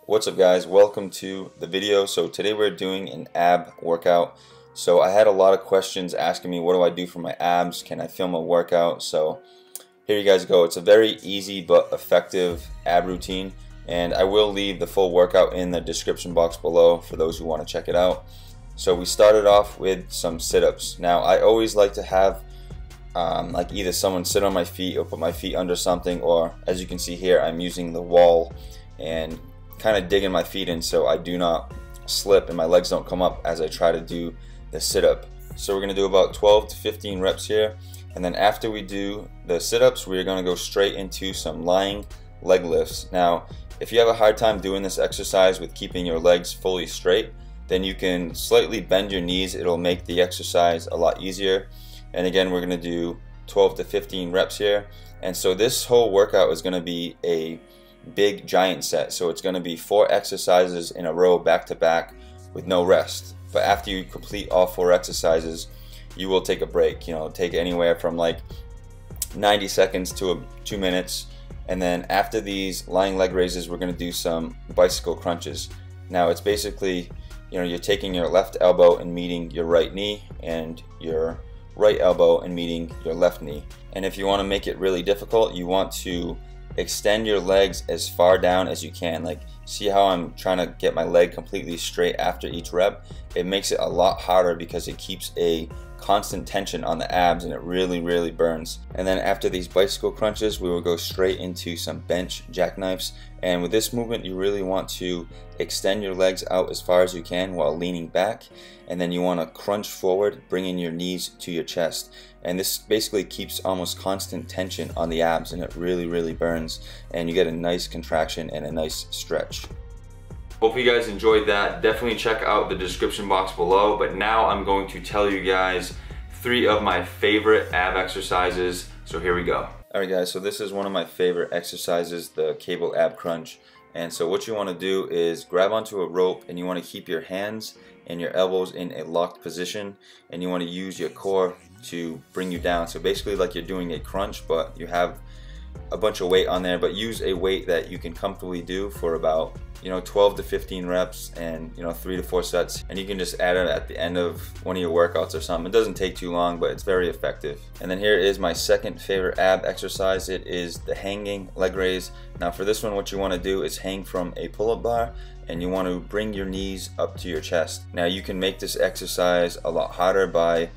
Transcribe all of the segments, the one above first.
What's up guys, welcome to the video. So today we're doing an ab workout. So I had a lot of questions asking me what do I do for my abs, can I film a workout? So here you guys go. It's a very easy but effective ab routine, and I will leave the full workout in the description box below for those who want to check it out. So we started off with some sit-ups. Now I always like to have like either someone sit on my feet or put my feet under something, or as you can see here I'm using the wall and kind of digging my feet in so I do not slip and my legs don't come up as I try to do the sit-up. So we're going to do about 12 to 15 reps here, and then after we do the sit-ups we're going to go straight into some lying leg lifts. Now if you have a hard time doing this exercise with keeping your legs fully straight, then you can slightly bend your knees. It'll make the exercise a lot easier. And again, we're going to do 12 to 15 reps here. And so this whole workout is going to be a big giant set. So it's going to be 4 exercises in a row back to back with no rest. But after you complete all 4 exercises, you will take a break. You know, take anywhere from like 90 seconds to 2 minutes. And then after these lying leg raises, we're going to do some bicycle crunches. Now it's basically, you know, you're taking your left elbow and meeting your right knee, and your right elbow and meeting your left knee. And if you want to make it really difficult, you want to extend your legs as far down as you can. Like, see how I'm trying to get my leg completely straight after each rep? It makes it a lot harder because it keeps a constant tension on the abs and it really burns. And then after these bicycle crunches, we will go straight into some bench jackknives. And with this movement, you really want to extend your legs out as far as you can while leaning back, and then you want to crunch forward, bringing your knees to your chest. And this basically keeps almost constant tension on the abs, and it really burns, and you get a nice contraction and a nice stretch. Hope you guys enjoyed that. Definitely check out the description box below. But now I'm going to tell you guys 3 of my favorite ab exercises. So here we go. Alright guys, so this is one of my favorite exercises, the cable ab crunch. And so what you want to do is grab onto a rope, and you want to keep your hands and your elbows in a locked position, and you want to use your core to bring you down. So basically like you're doing a crunch, but you have a bunch of weight on there, but use a weight that you can comfortably do for about 12 to 15 reps and 3 to 4 sets, and you can just add it at the end of one of your workouts or something. It doesn't take too long, but it's very effective. And then here is my second favorite ab exercise. It is the hanging leg raise. Now for this one, what you want to do is hang from a pull-up bar, and you want to bring your knees up to your chest. Now you can make this exercise a lot harder by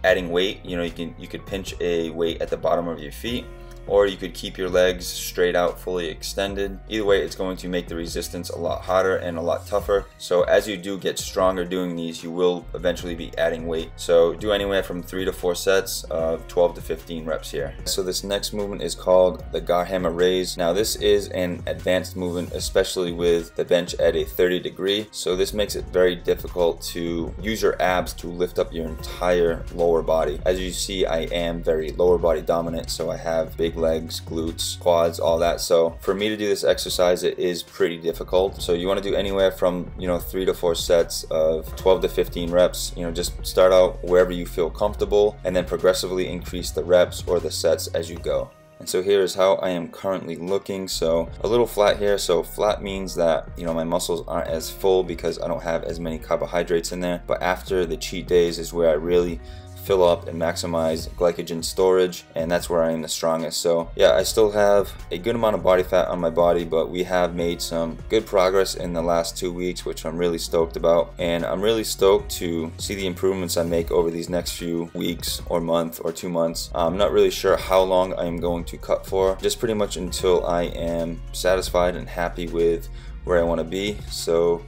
adding weight. You could pinch a weight at the bottom of your feet, or you could keep your legs straight out, fully extended. Either way, it's going to make the resistance a lot harder and a lot tougher. So as you do get stronger doing these, you will eventually be adding weight. So do anywhere from 3 to 4 sets of 12 to 15 reps here. So this next movement is called the gar hammer raise. Now this is an advanced movement, especially with the bench at a 30 degree. So this makes it very difficult to use your abs to lift up your entire lower body. As you see, I am very lower body dominant, so I have big legs, glutes, quads, all that. So for me to do this exercise, it is pretty difficult. So you want to do anywhere from 3 to 4 sets of 12 to 15 reps. Just start out wherever you feel comfortable, and then progressively increase the reps or the sets as you go. And so here is how I am currently looking. So a little flat here. So flat means that my muscles aren't as full because I don't have as many carbohydrates in there. But after the cheat days is where I really fill up and maximize glycogen storage, and that's where I am the strongest. So yeah, I still have a good amount of body fat on my body, but we have made some good progress in the last 2 weeks, which I'm really stoked about. And I'm really stoked to see the improvements I make over these next few weeks or month or 2 months. I'm not really sure how long I am going to cut for, just pretty much until I am satisfied and happy with where I want to be. So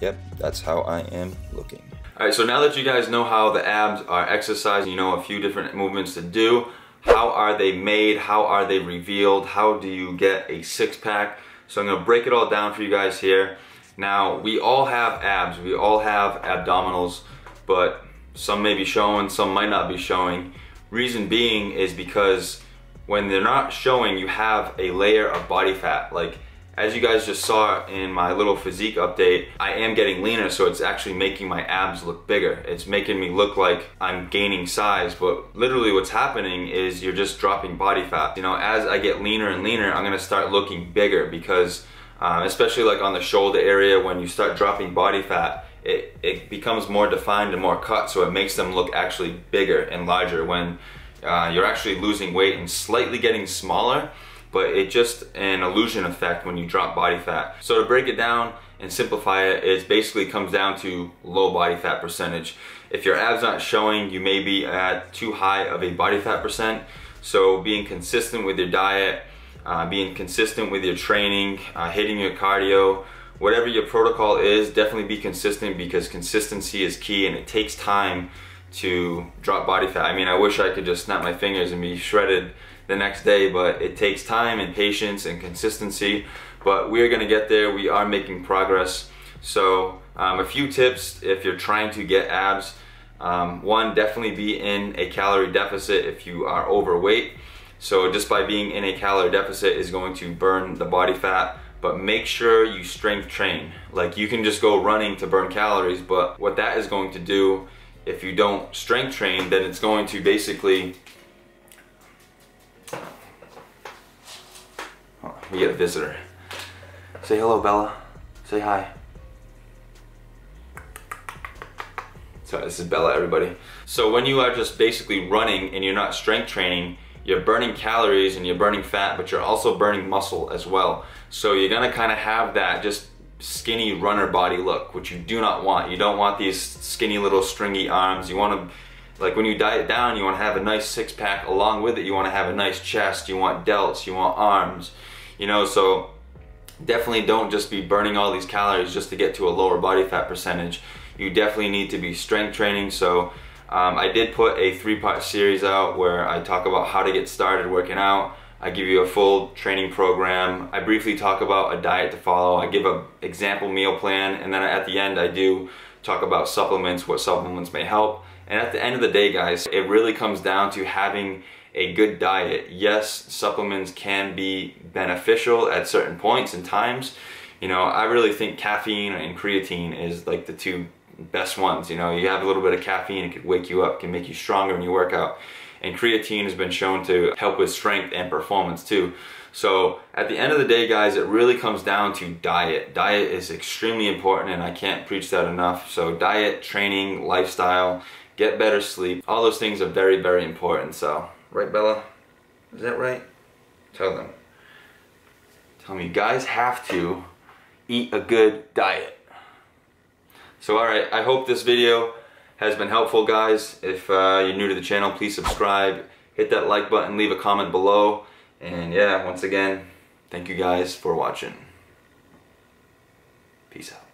yep, that's how I am looking. Alright, so now that you guys know how the abs are exercised, you know a few different movements to do. How are they made? How are they revealed? How do you get a six-pack? So I'm going to break it all down for you guys here. Now, we all have abs. We all have abdominals, but some may be showing, some might not be showing. Reason being is because when they're not showing, you have a layer of body fat. Like, as you guys just saw in my little physique update, I am getting leaner, so it's actually making my abs look bigger. It's making me look like I'm gaining size, but literally what's happening is you're just dropping body fat. As I get leaner and leaner, I'm gonna start looking bigger because especially like on the shoulder area. When you start dropping body fat, it becomes more defined and more cut, so it makes them look actually bigger and larger when you're actually losing weight and slightly getting smaller, but it's just an illusion effect when you drop body fat. So to break it down and simplify it, it basically comes down to low body fat percentage. If your abs aren't showing, you may be at too high of a body fat percent. So being consistent with your diet, being consistent with your training, hitting your cardio, whatever your protocol is, definitely be consistent, because consistency is key and it takes time to drop body fat. I mean, I wish I could just snap my fingers and be shredded the next day, but it takes time and patience and consistency. But we're gonna get there. We are making progress. So a few tips if you're trying to get abs. One, definitely be in a calorie deficit if you are overweight. So just by being in a calorie deficit is going to burn the body fat, but make sure you strength train. Like, you can just go running to burn calories, but what that is going to do, if you don't strength train, then it's going to basically, oh, we get a visitor. Say hello, Bella. Say hi. So this is Bella, everybody. So when you are just basically running and you're not strength training, you're burning calories and you're burning fat, but you're also burning muscle as well. So you're gonna kind of have that just skinny runner body look, which you do not want. You don't want these skinny little stringy arms. You want to, like when you diet down, you want to have a nice six pack. Along with it, you want to have a nice chest. You want delts, you want arms, you know, so definitely don't just be burning all these calories just to get to a lower body fat percentage. You definitely need to be strength training. So I did put a 3-part series out where I talk about how to get started working out. I give you a full training program. I briefly talk about a diet to follow. I give an example meal plan, and then at the end I do talk about supplements, what supplements may help. And at the end of the day, guys, it really comes down to having a good diet. Yes, supplements can be beneficial at certain points and times. You know, I really think caffeine and creatine is like the two best ones. You know, you have a little bit of caffeine, it could wake you up, can make you stronger when you work out. And creatine has been shown to help with strength and performance too. So at the end of the day, guys, it really comes down to diet. Diet is extremely important, and I can't preach that enough. So diet, training, lifestyle, get better sleep, all those things are very, very important. So, right, Bella? Is that right? Tell them. Tell me, you guys have to eat a good diet. So alright, I hope this video has been helpful, guys. If you're new to the channel, please subscribe, hit that like button, leave a comment below, and yeah, once again, thank you guys for watching. Peace out.